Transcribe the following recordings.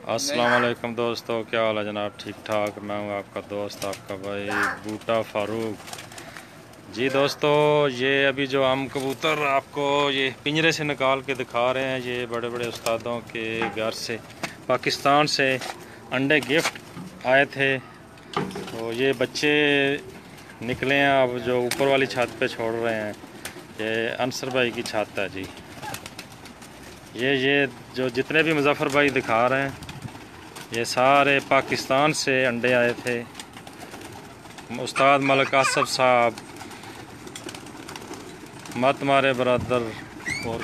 अस्सलाम वालेकुम दोस्तों, क्या हाल है जनाब? ठीक ठाक। मैं हूँ आपका दोस्त, आपका भाई बूटा फारूक जी। दोस्तों, ये अभी जो हम कबूतर आपको ये पिंजरे से निकाल के दिखा रहे हैं, ये बड़े बड़े उस्तादों के घर से पाकिस्तान से अंडे गिफ्ट आए थे। तो ये बच्चे निकले हैं, अब जो ऊपर वाली छत पे छोड़ रहे हैं। ये अंसर भाई की छत है जी। ये जो जितने भी मुजफ्फर भाई दिखा रहे हैं, ये सारे पाकिस्तान से अंडे आए थे। उस्ताद मलिक आसफ साहब, मत मारे बरदर, और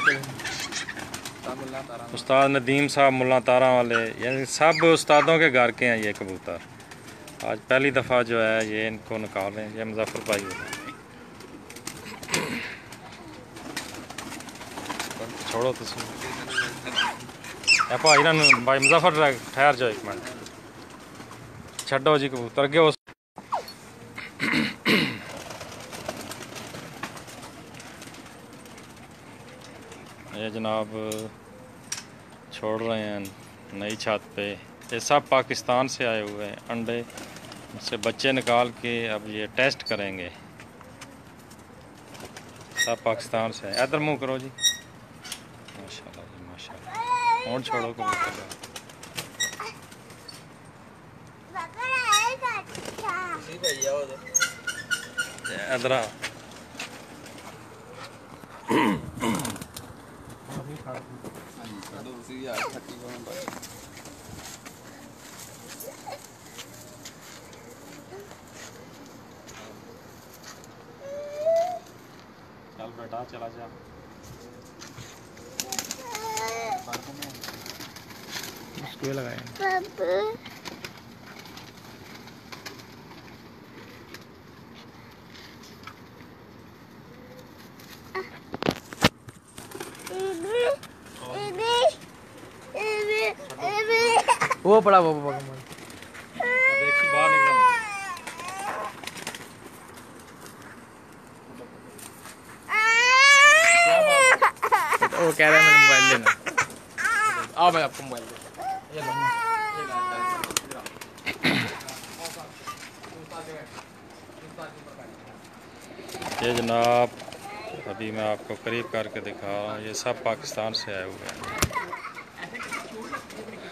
उस्ताद नदीम साहब मुल्ला तारा वाले, यानी सब उस्तादों के घर के हैं ये कबूतर। आज पहली दफ़ा जो है ये इनको निकाल रहे हैं। ये मुजफ्फर भाई छोड़ो तो भाई ना भाई मुजफ्फर ठहर जाओ एक मिनट, छो जी कबूतर के उस ये जनाब छोड़ रहे हैं नई छत पे। ये सब पाकिस्तान से आए हुए हैं अंडे, उससे बच्चे निकाल के अब ये टेस्ट करेंगे। सब पाकिस्तान से आए। इधर मुँह करो जी, माशाल्लाह जी माशाल्लाह। और छोड़ो कबूतर, इधर चल बेटा चला जा। उसको लगाए वो पड़ा वो बाहर निकला। वो कह रहा है मैंने मोबाइल लेना। आओ मैं आपको मोबाइल देता। ये जनाब अभी मैं आपको करीब करके दिखा रहा हूँ, ये सब पाकिस्तान से आए हुए हैं।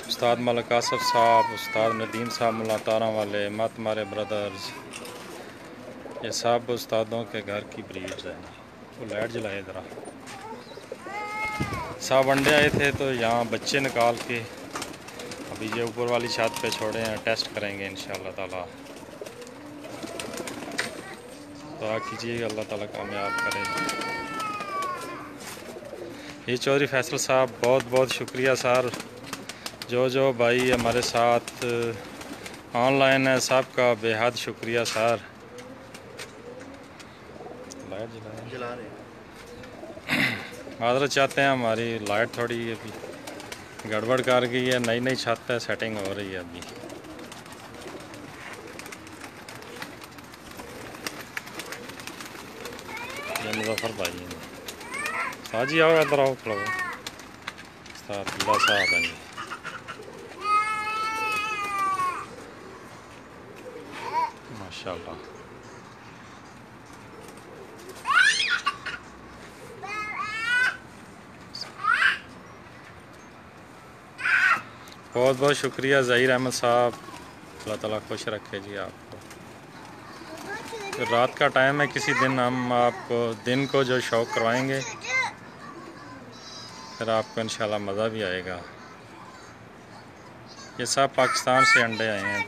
उस्ताद मलिक आसफ साहब, उस्ताद नदीम साहब मुल्ला तारा वाले, मत मारे ब्रदर्स, ये सब उस्तादों के घर की ब्रीड्स हैं। वो लाइट जलाए ज़रा। सब अंडे आए थे तो यहाँ बच्चे निकाल के अभी ये ऊपर वाली छत पे छोड़े हैं, टेस्ट करेंगे इंशाअल्लाह ताला। दुआ कीजिए अल्लाह ताला कामयाब करे। ये चौधरी फैसल साहब, बहुत बहुत शुक्रिया सर। जो भाई हमारे साथ ऑनलाइन है, सब का बेहद शुक्रिया सर। लाइट जला रहे माजरत चाहते हैं, हमारी लाइट थोड़ी अभी गड़बड़ कर गई है। नई नई छत पे सेटिंग हो रही है अभी। ये मुजफ्फर भाई हैं। साजी आओ इधर आओ, खड़ो साहब हैं जी। माशाल्लाह बहुत बहुत शुक्रिया ज़हीर अहमद साहब, अल्लाह ताला खुश रखे जी आपको। तो रात का टाइम है, किसी दिन हम आपको दिन को जो शौक़ करवाएंगे, फिर आपको इंशाल्लाह मज़ा भी आएगा। ये सब पाकिस्तान से अंडे आए हैं,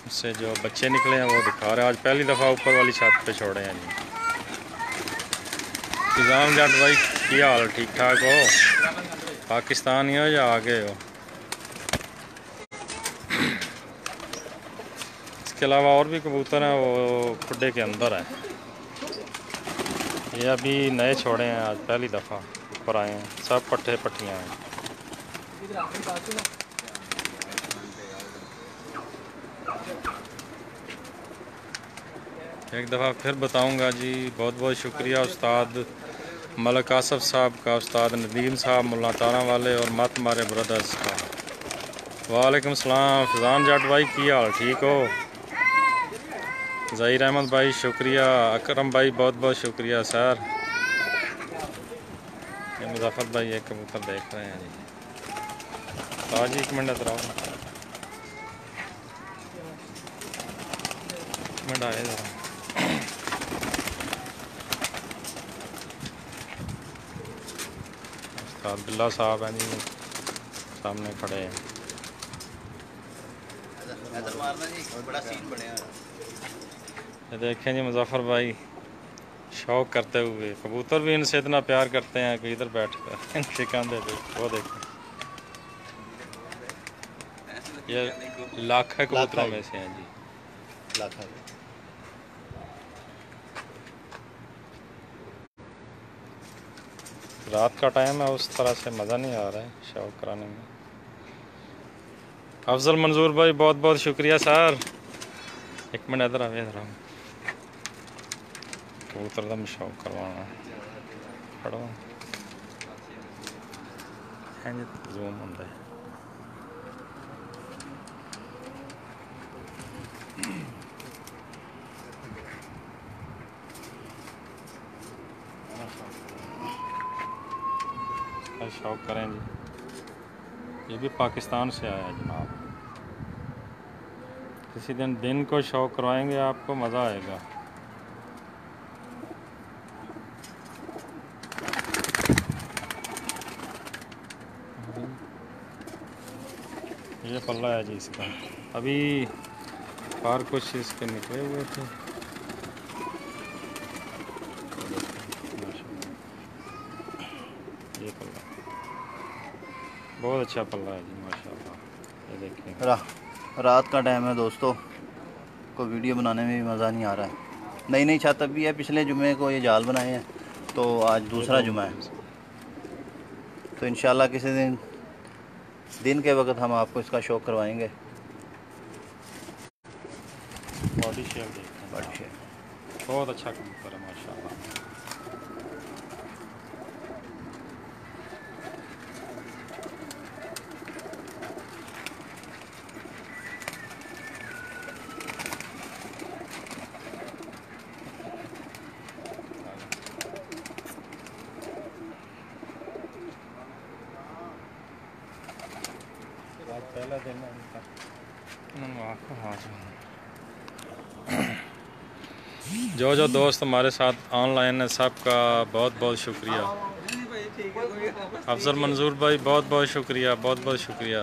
उससे जो बच्चे निकले हैं वो दिखा रहे हैं। आज पहली दफ़ा ऊपर वाली छत पे छोड़े हैं जी। निज़ाम जट भाई क्या हाल, ठीक ठाक हो? पाकिस्तानी हो या आगे हो? इसके अलावा और भी कबूतर हैं, वो खुड्डे के अंदर हैं। ये अभी नए छोड़े हैं, आज पहली दफ़ा ऊपर आए हैं। सब पट्ठे पट्टियाँ हैं। एक दफ़ा फिर बताऊंगा जी। बहुत बहुत शुक्रिया उस्ताद मलिक आसफ साहब का, उस्ताद नदीम साहब मुल्ला तारा वाले और मत मारे ब्रदर्स का। वालेकुम सलाम फैज़ान जट भाई, की हाल ठीक हो? ज़हीर अहमद भाई शुक्रिया। अकरम भाई बहुत बहुत शुक्रिया सर। ये मुज़फ़्फ़र भाई एक कबूतर देख रहे हैं जी। आज 1 मिनट रहो, 1 मिनट आए ज़रा। उस्ताद बिल्ला साहब हैं जी, सामने खड़े हैं। ये देखें जी मुज़फ़्फ़र भाई शौक करते हुए, कबूतर भी इनसे इतना प्यार करते हैं कि इधर बैठ कर इनके कंधे पे। वो देखें, ये लाखों कबूतरों में से हैं जी। लाखा। रात का टाइम है, उस तरह से मज़ा नहीं आ रहा है शौक कराने में। अफजल मंजूर भाई बहुत बहुत शुक्रिया सर। 1 मिनट इधर आवे, इधर कबूतर का शौक करवाना खड़ो जूम होंगे। शौक करें जी। ये भी पाकिस्तान से आया है जनाब। किसी दिन को शौक करवाएंगे, आपको मज़ा आएगा। ये पल्ला है जी इसका। अभी बाहर कुछ इसके निकले हुए थे। ये पल्ला बहुत अच्छा पल्ला है जी माशाल्लाह। ये देखें रात का टाइम है दोस्तों, को वीडियो बनाने में भी मज़ा नहीं आ रहा है। नई नई छत भी है, पिछले जुमे को ये जाल बनाए हैं, तो आज दूसरा जुमा है। तो इंशाल्लाह किसी दिन के वक्त हम आपको इसका शौक करवाएंगे। बॉडी शेप देखें, बॉडी शेप बहुत अच्छा कबूतर है माशाल्लाह। पहला दिन जो दोस्त हमारे साथ ऑनलाइन है सबका बहुत बहुत शुक्रिया। अफजल मंजूर भाई बहुत बहुत शुक्रिया, बहुत बहुत शुक्रिया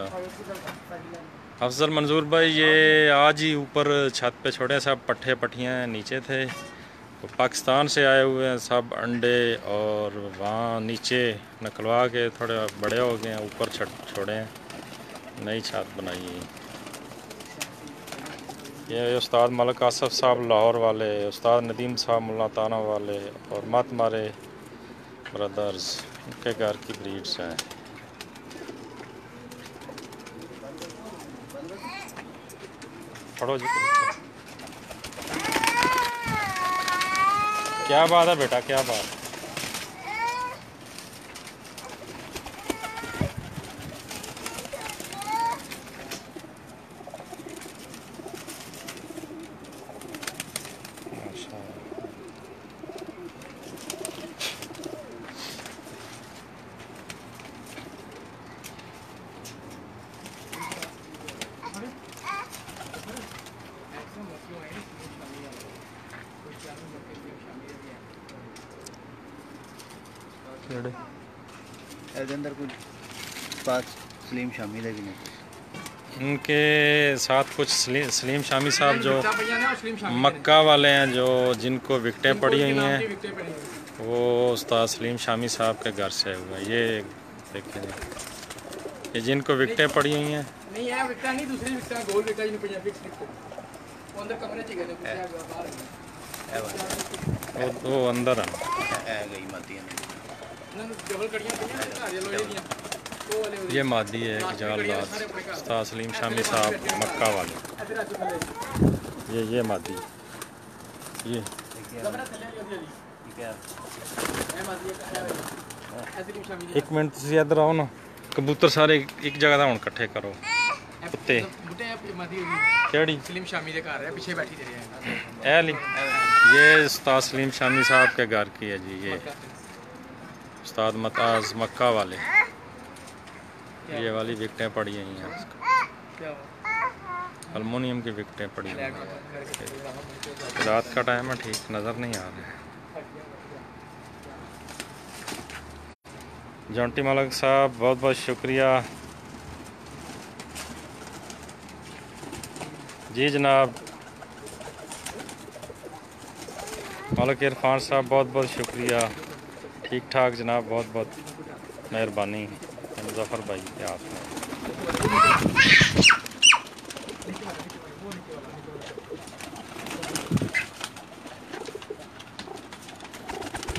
अफजल मंजूर भाई। ये आज ही ऊपर छत पे छोड़े, सब पट्ठे पट्टियाँ नीचे थे, तो पाकिस्तान से आए हुए हैं सब अंडे, और वहाँ नीचे निकलवा के थोड़े बड़े हो गए हैं, ऊपर छोड़े हैं, नई छत बनाई है। ये उस्ताद मलिक आसफ साहब लाहौर वाले, उस्ताद नदीम साहब मुल्ला ताना वाले और मत मारे ब्रदर्स, उनके घर की ब्रीड्स हैं। पढ़ो जी। क्या बात है बेटा, क्या बात है? अंदर कुछ पास सलीम शामिल है भी नहीं। इनके साथ कुछ सलीम शामी साहब जो मक्का वाले हैं, जो जिनको विकटें पड़ी हुई हैं, वो उस्ताद सलीम शामी साहब के घर से हुआ। ये देखें, ये जिनको विकटें पड़ी हुई हैं, नहीं है विकटा नहीं, दूसरी विकटा गोल विकटा जिन्हें पंजाबी फिक्स विकट वो अंदर कमरे च गए वो अंदर है गई माती डबल कड़ियां पईयां लोहे दियां, वो वाले ये मादी है जालदार उस्ताद सलीम शामी साहब मक्का वाले। ये मादी ये देखिए कमरा थल्ले वाली होती है जी ठीक है ਇਹ ਮਾਦੀ ਐਸੀ ਲਿਮ ਸ਼ਾਮੀ एक मिनट ਤੁਸੀਂ ਇੱਧਰ ਆਓ ਨਾ ਕਬੂਤਰ ਸਾਰੇ ਇੱਕ ਜਗ੍ਹਾ ਦਾ ਹੁਣ ਇਕੱਠੇ ਕਰੋ ਕੁੱਤੇ ਬੁੱਟੇ ਮਾਦੀ ਹੋਈ ਕਿਹੜੀ ਸਲੀਮ ਸ਼ਾਮੀ ਦੇ ਘਰ ਹੈ ਪਿੱਛੇ ਬੈਠੀ ਦੇ ਰਹੇ ए ली ये उस्ताद सलीम शामी साहब के घर की है जी ये उस्ताद मताज मक्का वाले ये वाली विकटें पड़ी हुई हैं क्या अल्मोनियम की विकटें पड़ी हुई हैं रात का टाइम है ठीक नज़र नहीं आ रहा है जॉन्टी मलिक साहब बहुत बहुत शुक्रिया जी जनाब मलिक इरफान साहब बहुत बहुत शुक्रिया ठीक ठाक जनाब बहुत बहुत मेहरबानी मुजफ्फर भाई के हाथ में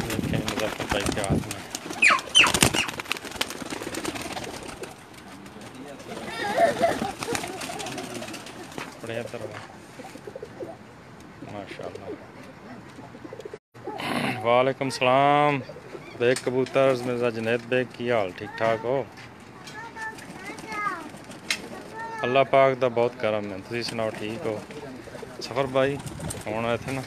देखें मुजफ्फर भाई के हाथ में बढ़िया तरह माशाल्लाह वालेकुम सलाम बेग कबूतर मिर्ज़ा जुनैद बेग की हाल ठीक ठाक हो अल्लाह पाक दा बहुत करम है तुसीं सुनाओ ठीक हो सफ़र भाई हुण इत्थे ना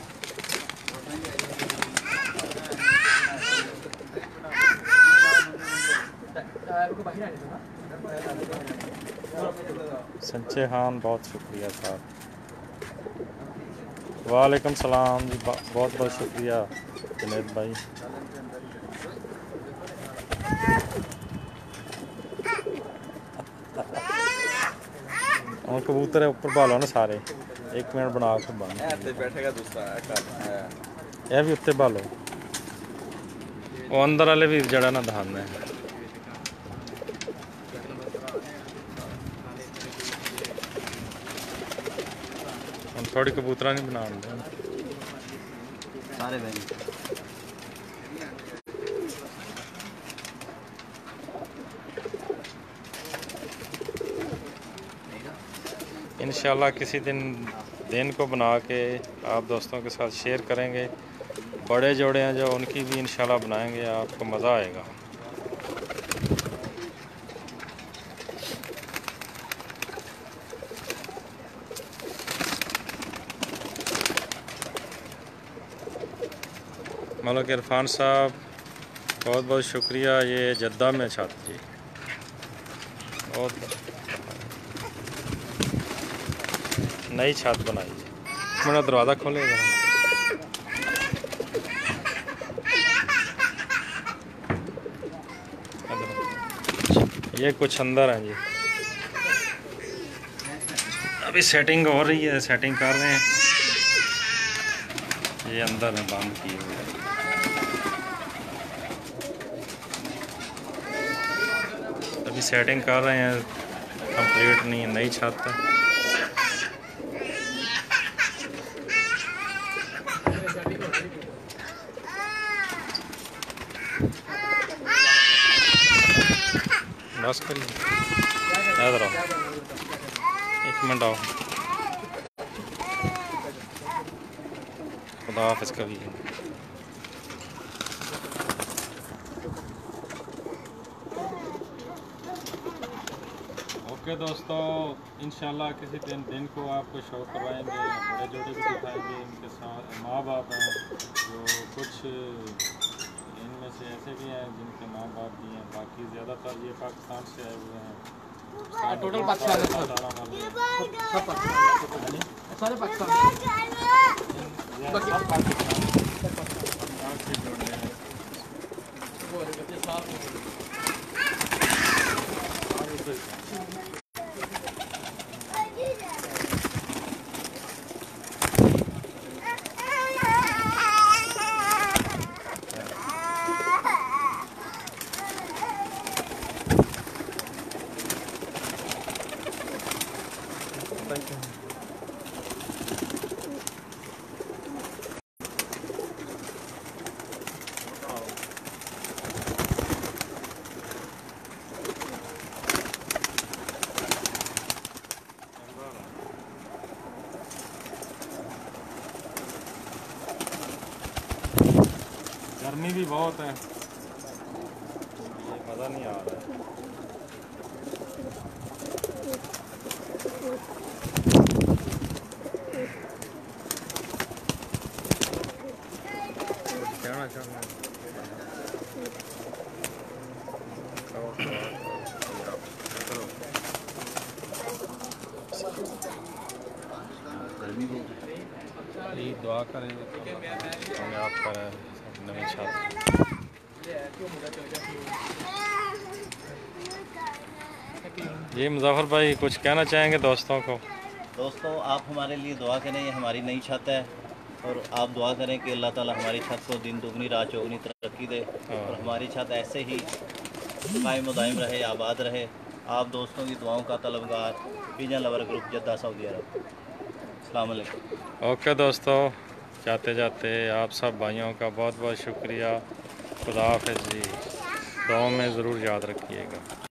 संचे खान बहुत शुक्रिया साहब वालेकुम सलाम जी बहुत बहुत शुक्रिया जुनैद भाई और कबूतर है ऊपर भालो ना सारे एक मिनट बना के बन बैठेगा दूसरा यह भी उत्ते भालो वो अंदर वाले भी जड़ा ना धान है हम थोड़ी कबूतरा नहीं बना सारे बहन इंशाल्लाह किसी दिन को बना के आप दोस्तों के साथ शेयर करेंगे बड़े जोड़े हैं जो उनकी भी इंशाल्लाह बनाएंगे आपको मज़ा आएगा मलिक इरफान साहब बहुत बहुत शुक्रिया ये जद्दा में छात्र जी बहुत नई छत बनाई है मेरा दरवाज़ा खोलेगा ये कुछ अंदर है जी अभी सेटिंग हो रही है सेटिंग कर रहे हैं ये अंदर है बंद किए हुए अभी सेटिंग कर रहे हैं कंप्लीट नहीं है नई छत है बस करिए इधर आओ एक मिनट आओ खुदा हाफिज़ कभी ओके दोस्तों इंशाल्लाह किसी दिन को आपको शो करवाएंगे बड़े जोड़े भी दिखाएंगे इनके साथ माँ बाप हैं जो कुछ इनमें से ऐसे भी हैं जिनके माँ बाप भी हैं बाकी ज़्यादातर ये पाकिस्तान से आए हुए हैं टोटल पाकिस्तान है सब सारे पाकिस्तान बहुत हैं, ये मज़ा नहीं आ रहा है। कहना चाहूँगा गर्मी बहुत है। यही दुआ करें कामयाब करें नई छत। जी मुज़फ़्फ़र भाई कुछ कहना चाहेंगे दोस्तों को? दोस्तों आप हमारे लिए दुआ करें, ये हमारी नई छत है और आप दुआ करें कि अल्लाह ताला हमारी छत को दिन दुगनी रात चौगनी तरक्की दे और हमारी छत ऐसे ही कायम दायम रहे, आबाद रहे। आप दोस्तों की दुआओं का तलबगार vision lover group Jeddah Saudi Arab. अस्सलाम वालेकुम। ओके दोस्तों, जाते जाते आप सब भाइयों का बहुत बहुत शुक्रिया। खुदा हाफ़िज़ जी, दुआओं में ज़रूर याद रखिएगा।